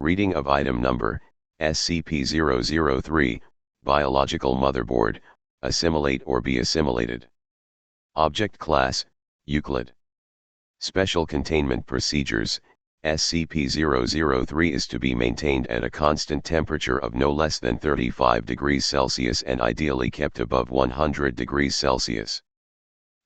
Reading of item number, SCP-003, Biological Motherboard, Assimilate or be assimilated. Object Class, Euclid. Special Containment Procedures, SCP-003 is to be maintained at a constant temperature of no less than 35 degrees Celsius and ideally kept above 100 degrees Celsius.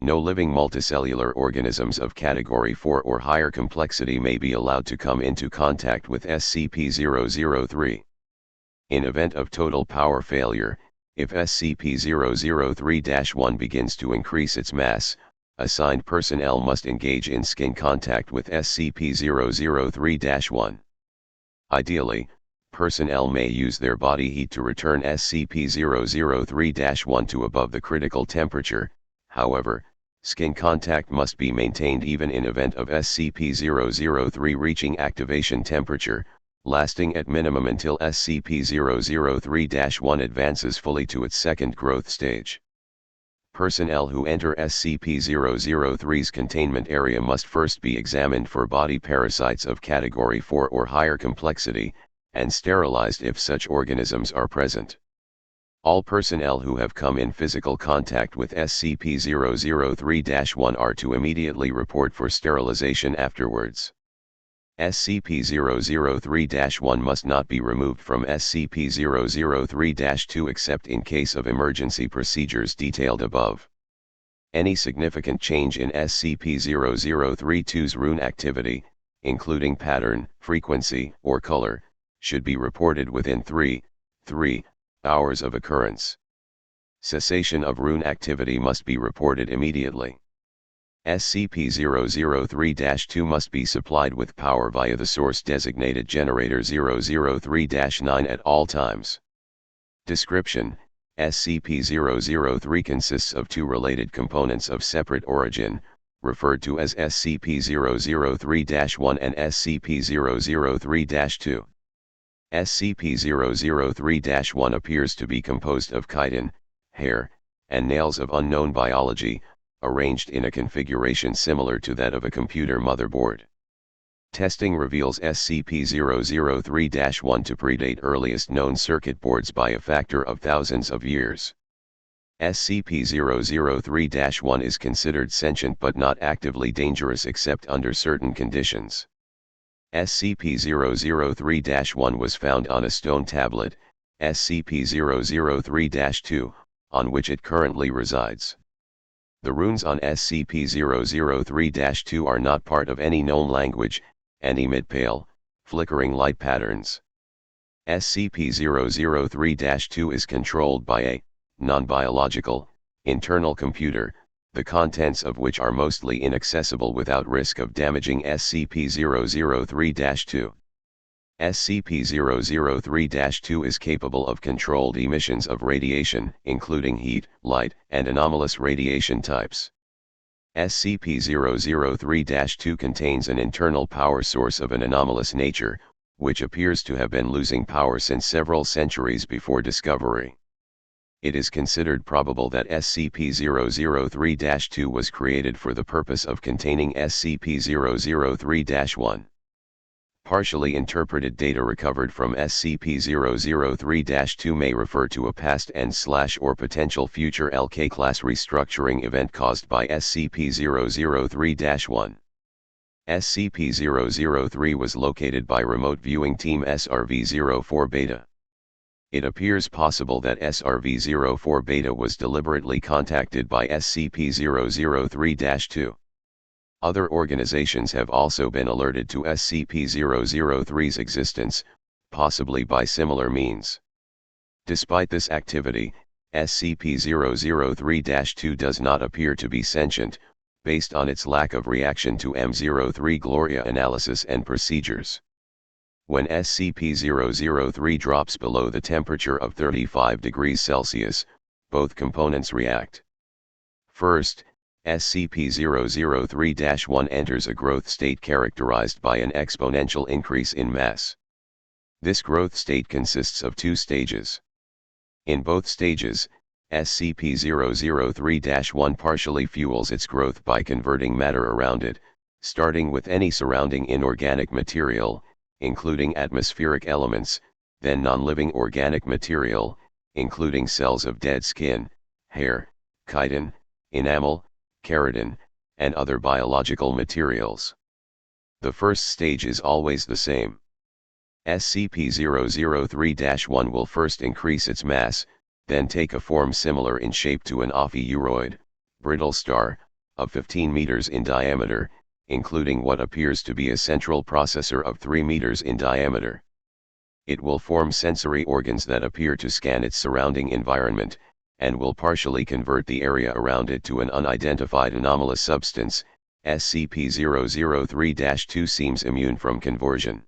No living multicellular organisms of Category 4 or higher complexity may be allowed to come into contact with SCP-003. In event of total power failure, if SCP-003-1 begins to increase its mass, assigned personnel must engage in skin contact with SCP-003-1. Ideally, personnel may use their body heat to return SCP-003-1 to above the critical temperature. However, skin contact must be maintained even in event of SCP-003 reaching activation temperature, lasting at minimum until SCP-003-1 advances fully to its second growth stage. Personnel who enter SCP-003's containment area must first be examined for body parasites of Category 4 or higher complexity, and sterilized if such organisms are present. All personnel who have come in physical contact with SCP-003-1 are to immediately report for sterilization afterwards. SCP-003-1 must not be removed from SCP-003-2 except in case of emergency procedures detailed above. Any significant change in SCP-003-2's rune activity, including pattern, frequency, or color, should be reported within 3 hours of occurrence. Cessation of rune activity must be reported immediately. SCP-003-2 must be supplied with power via the source-designated generator 003-9 at all times. Description: SCP-003 consists of two related components of separate origin, referred to as SCP-003-1 and SCP-003-2. SCP-003-1 appears to be composed of chitin, hair, and nails of unknown biology, arranged in a configuration similar to that of a computer motherboard. Testing reveals SCP-003-1 to predate earliest known circuit boards by a factor of thousands of years. SCP-003-1 is considered sentient but not actively dangerous except under certain conditions. SCP-003-1 was found on a stone tablet, SCP-003-2, on which it currently resides. The runes on SCP-003-2 are not part of any known language, and emit pale, flickering light patterns. SCP-003-2 is controlled by a non-biological, internal computer, the contents of which are mostly inaccessible without risk of damaging SCP-003-2. SCP-003-2 is capable of controlled emissions of radiation, including heat, light, and anomalous radiation types. SCP-003-2 contains an internal power source of an anomalous nature, which appears to have been losing power since several centuries before discovery. It is considered probable that SCP-003-2 was created for the purpose of containing SCP-003-1. Partially interpreted data recovered from SCP-003-2 may refer to a past and/or potential future LK-class restructuring event caused by SCP-003-1. SCP-003 was located by Remote Viewing Team SRV-04 Beta. It appears possible that SRV-04 Beta was deliberately contacted by SCP-003-2. Other organizations have also been alerted to SCP-003's existence, possibly by similar means. Despite this activity, SCP-003-2 does not appear to be sentient, based on its lack of reaction to M03 Gloria analysis and procedures. When SCP-003 drops below the temperature of 35 degrees Celsius, both components react. First, SCP-003-1 enters a growth state characterized by an exponential increase in mass. This growth state consists of two stages. In both stages, SCP-003-1 partially fuels its growth by converting matter around it, starting with any surrounding inorganic material, including atmospheric elements, then non-living organic material, including cells of dead skin, hair, chitin, enamel, keratin, and other biological materials. The first stage is always the same. SCP-003-1 will first increase its mass, then take a form similar in shape to an ophiuroid, brittle star, of 15 meters in diameter, including what appears to be a central processor of 3 meters in diameter. It will form sensory organs that appear to scan its surrounding environment, and will partially convert the area around it to an unidentified anomalous substance. SCP-003-2 seems immune from conversion.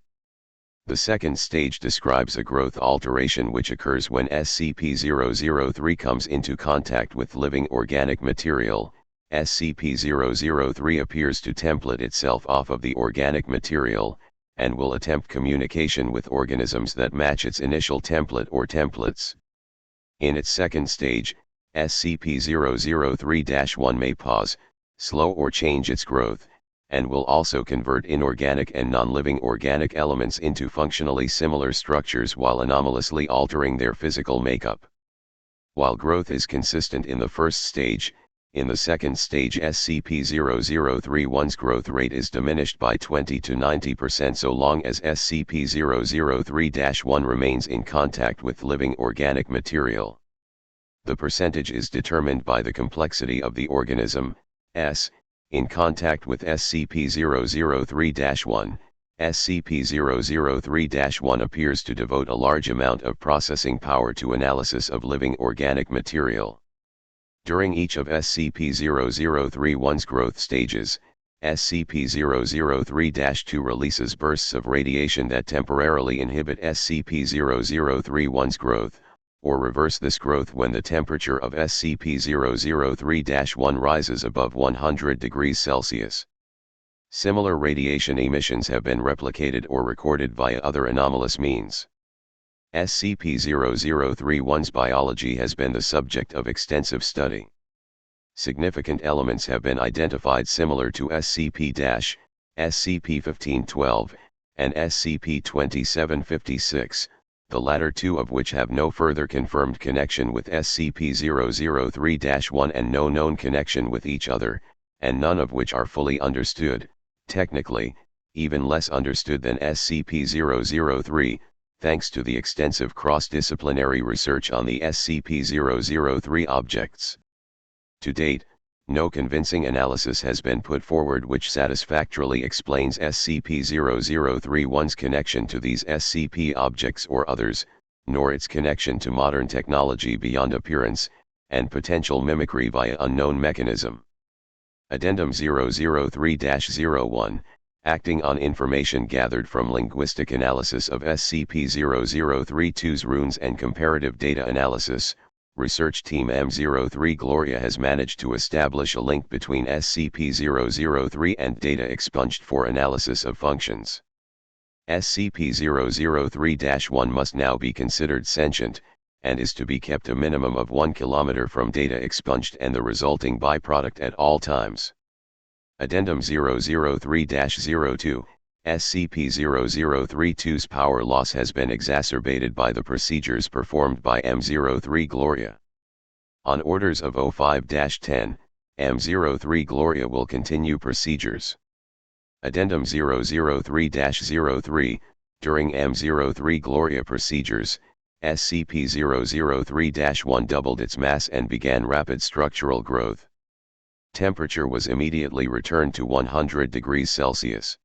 The second stage describes a growth alteration which occurs when SCP-003 comes into contact with living organic material. SCP-003 appears to template itself off of the organic material, and will attempt communication with organisms that match its initial template or templates. In its second stage, SCP-003-1 may pause, slow or change its growth, and will also convert inorganic and non-living organic elements into functionally similar structures while anomalously altering their physical makeup. While growth is consistent in the first stage, in the second stage SCP-003-1's growth rate is diminished by 20 to 90% so long as SCP-003-1 remains in contact with living organic material. The percentage is determined by the complexity of the organism, S, in contact with SCP-003-1. SCP-003-1 appears to devote a large amount of processing power to analysis of living organic material. During each of SCP-003-1's growth stages, SCP-003-2 releases bursts of radiation that temporarily inhibit SCP-003-1's growth, or reverse this growth when the temperature of SCP-003-1 rises above 100 degrees Celsius. Similar radiation emissions have been replicated or recorded via other anomalous means. SCP-003-1's biology has been the subject of extensive study. Significant elements have been identified similar to SCP-1512, and SCP-2756, the latter two of which have no further confirmed connection with SCP-003-1 and no known connection with each other, and none of which are fully understood, technically, even less understood than SCP-003, thanks to the extensive cross-disciplinary research on the SCP-003 objects. To date, no convincing analysis has been put forward which satisfactorily explains SCP-003-1's connection to these SCP objects or others, nor its connection to modern technology beyond appearance, and potential mimicry via unknown mechanism. Addendum 003-01, acting on information gathered from linguistic analysis of SCP-003-2's runes and comparative data analysis, Research Team M03 Gloria has managed to establish a link between SCP-003 and data expunged for analysis of functions. SCP-003-1 must now be considered sentient, and is to be kept a minimum of 1 km from data expunged and the resulting byproduct at all times. Addendum 003-02, SCP-003-2's power loss has been exacerbated by the procedures performed by M03 Gloria. On orders of O5-10, M03 Gloria will continue procedures. Addendum 003-03, during M03 Gloria procedures, SCP-003-1 doubled its mass and began rapid structural growth. Temperature was immediately returned to 100 degrees Celsius.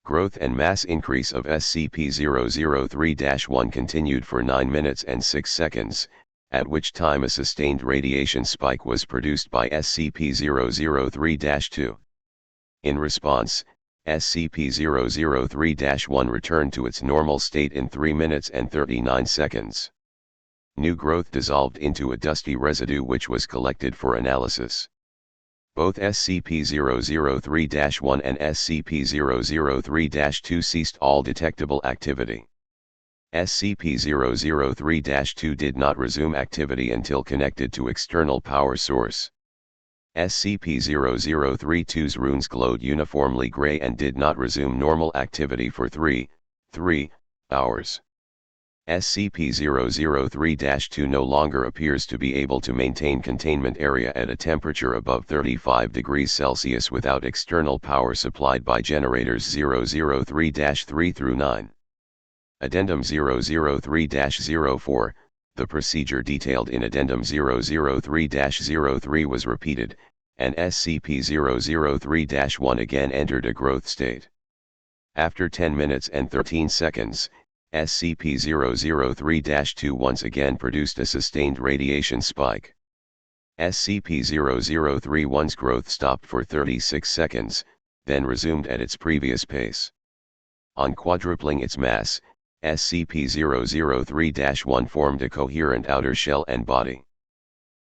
Growth and mass increase of SCP-003-1 continued for 9 minutes and 6 seconds, at which time a sustained radiation spike was produced by SCP-003-2. In response, SCP-003-1 returned to its normal state in 3 minutes and 39 seconds. New growth dissolved into a dusty residue which was collected for analysis. Both SCP-003-1 and SCP-003-2 ceased all detectable activity. SCP-003-2 did not resume activity until connected to external power source. SCP-003-2's runes glowed uniformly gray and did not resume normal activity for 3, 3 hours. SCP-003-2 no longer appears to be able to maintain containment area at a temperature above 35 degrees Celsius without external power supplied by generators 003-3 through 9. Addendum 003-04, the procedure detailed in Addendum 003-03 was repeated, and SCP-003-1 again entered a growth state. After 10 minutes and 13 seconds, SCP-003-2 once again produced a sustained radiation spike. SCP-003-1's growth stopped for 36 seconds, then resumed at its previous pace. On quadrupling its mass, SCP-003-1 formed a coherent outer shell and body.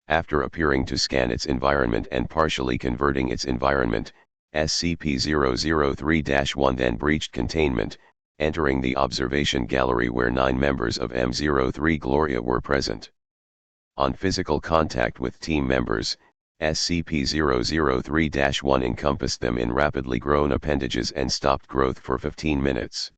After appearing to scan its environment and partially converting its environment, SCP-003-1 then breached containment, entering the observation gallery where 9 members of M03 Gloria were present. On physical contact with team members, SCP-003-1 encompassed them in rapidly grown appendages and stopped growth for 15 minutes.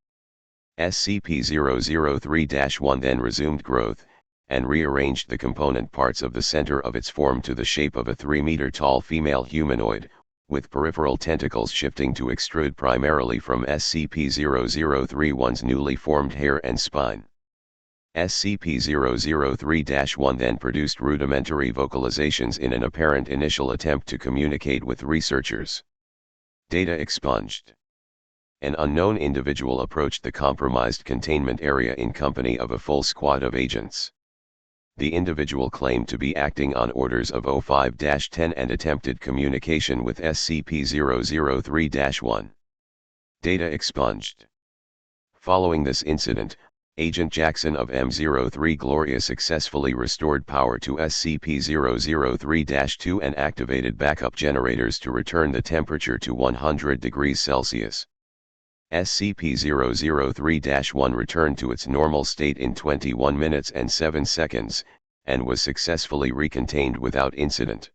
SCP-003-1 then resumed growth, and rearranged the component parts of the center of its form to the shape of a 3-meter-tall female humanoid, with peripheral tentacles shifting to extrude primarily from SCP-003-1's newly formed hair and spine. SCP-003-1 then produced rudimentary vocalizations in an apparent initial attempt to communicate with researchers. Data expunged. An unknown individual approached the compromised containment area in company of a full squad of agents. The individual claimed to be acting on orders of O5-10 and attempted communication with SCP-003-1. Data expunged. Following this incident, Agent Jackson of M03 Gloria successfully restored power to SCP-003-2 and activated backup generators to return the temperature to 100 degrees Celsius. SCP-003-1 returned to its normal state in 21 minutes and 7 seconds, and was successfully recontained without incident.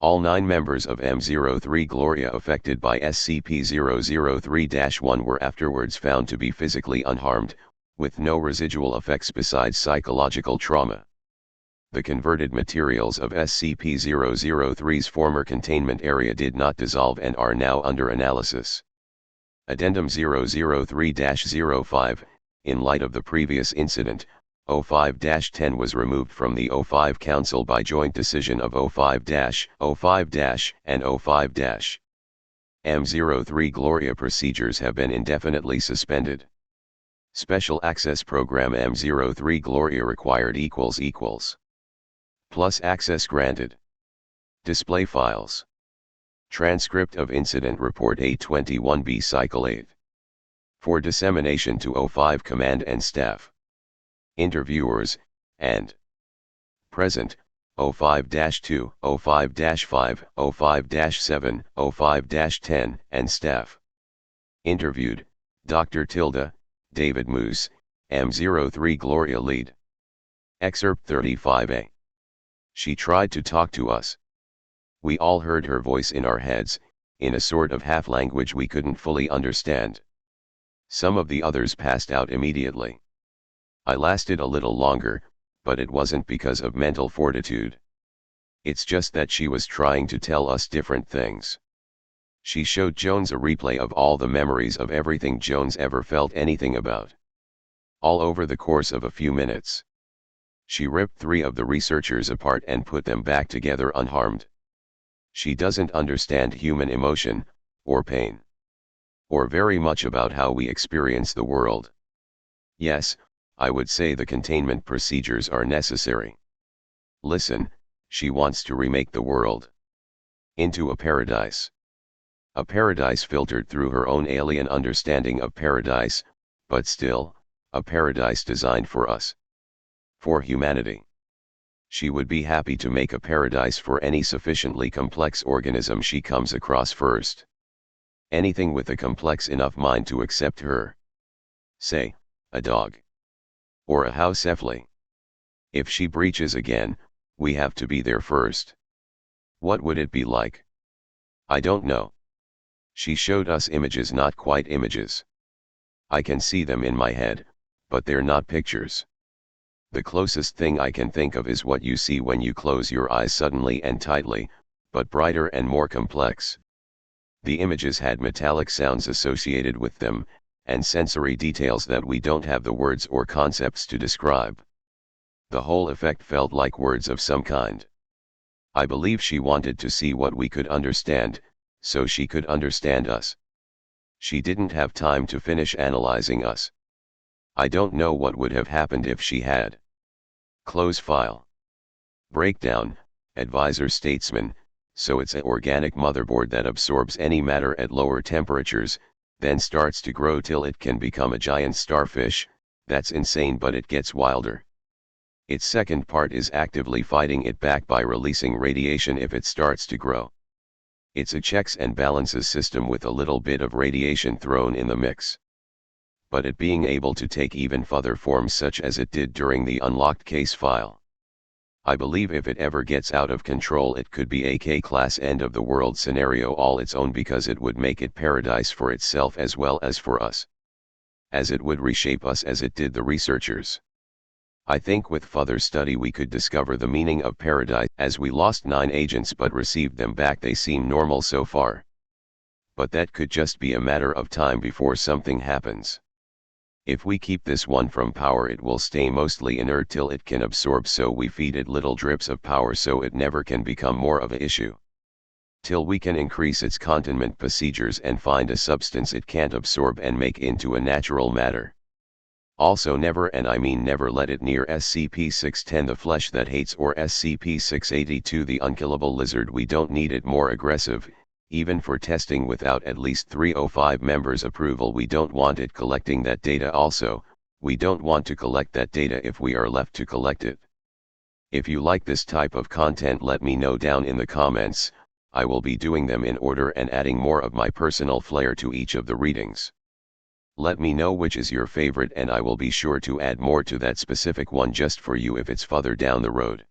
All 9 members of M03 Gloria affected by SCP-003-1 were afterwards found to be physically unharmed, with no residual effects besides psychological trauma. The converted materials of SCP-003's former containment area did not dissolve and are now under analysis. Addendum 003-05, in light of the previous incident, O5-10 was removed from the O5 Council by joint decision of O5-, O5-, and O5-. M03 Gloria procedures have been indefinitely suspended. Special Access Program M03 Gloria required == plus access granted. Display files. Transcript of Incident Report A21B Cycle 8. For dissemination to O5 Command and Staff. Interviewers, and present, O5-2, O5-5, O5-7, O5-10, and Staff. Interviewed, Dr. Tilda, David Moose, M03 Gloria Lead. Excerpt 35A. She tried to talk to us. We all heard her voice in our heads, in a sort of half-language we couldn't fully understand. Some of the others passed out immediately. I lasted a little longer, but it wasn't because of mental fortitude. It's just that she was trying to tell us different things. She showed Jones a replay of all the memories of everything Jones ever felt anything about. All over the course of a few minutes. She ripped 3 of the researchers apart and put them back together unharmed. She doesn't understand human emotion, or pain. Or very much about how we experience the world. Yes, I would say the containment procedures are necessary. Listen, she wants to remake the world into a paradise. A paradise filtered through her own alien understanding of paradise, but still, a paradise designed for us. For humanity. She would be happy to make a paradise for any sufficiently complex organism she comes across first. Anything with a complex enough mind to accept her. Say, a dog. Or a houseefly. If she breaches again, we have to be there first. What would it be like? I don't know. She showed us images, not quite images. I can see them in my head, but they're not pictures. The closest thing I can think of is what you see when you close your eyes suddenly and tightly, but brighter and more complex. The images had metallic sounds associated with them, and sensory details that we don't have the words or concepts to describe. The whole effect felt like words of some kind. I believe she wanted to see what we could understand, so she could understand us. She didn't have time to finish analyzing us. I don't know what would have happened if she had. Close file. Breakdown, advisor statesman, so it's an organic motherboard that absorbs any matter at lower temperatures, then starts to grow till it can become a giant starfish. That's insane, but it gets wilder. Its second part is actively fighting it back by releasing radiation if it starts to grow. It's a checks and balances system with a little bit of radiation thrown in the mix. But it being able to take even further forms such as it did during the unlocked case file. I believe if it ever gets out of control it could be a K-class end of the world scenario all its own, because it would make it paradise for itself as well as for us. As it would reshape us as it did the researchers. I think with further study we could discover the meaning of paradise. As we lost 9 agents but received them back, they seem normal so far. But that could just be a matter of time before something happens. If we keep this one from power it will stay mostly inert till it can absorb, so we feed it little drips of power so it never can become more of an issue. Till we can increase its containment procedures and find a substance it can't absorb and make into a natural matter. Also never, and I mean never, let it near SCP-610 the flesh that hates, or SCP-682 the unkillable lizard. We don't need it more aggressive, even for testing without at least 305 members' approval. We don't want it collecting that data. Also, we don't want to collect that data if we are left to collect it. If you like this type of content, let me know down in the comments. I will be doing them in order and adding more of my personal flair to each of the readings. Let me know which is your favorite and I will be sure to add more to that specific one just for you if it's further down the road.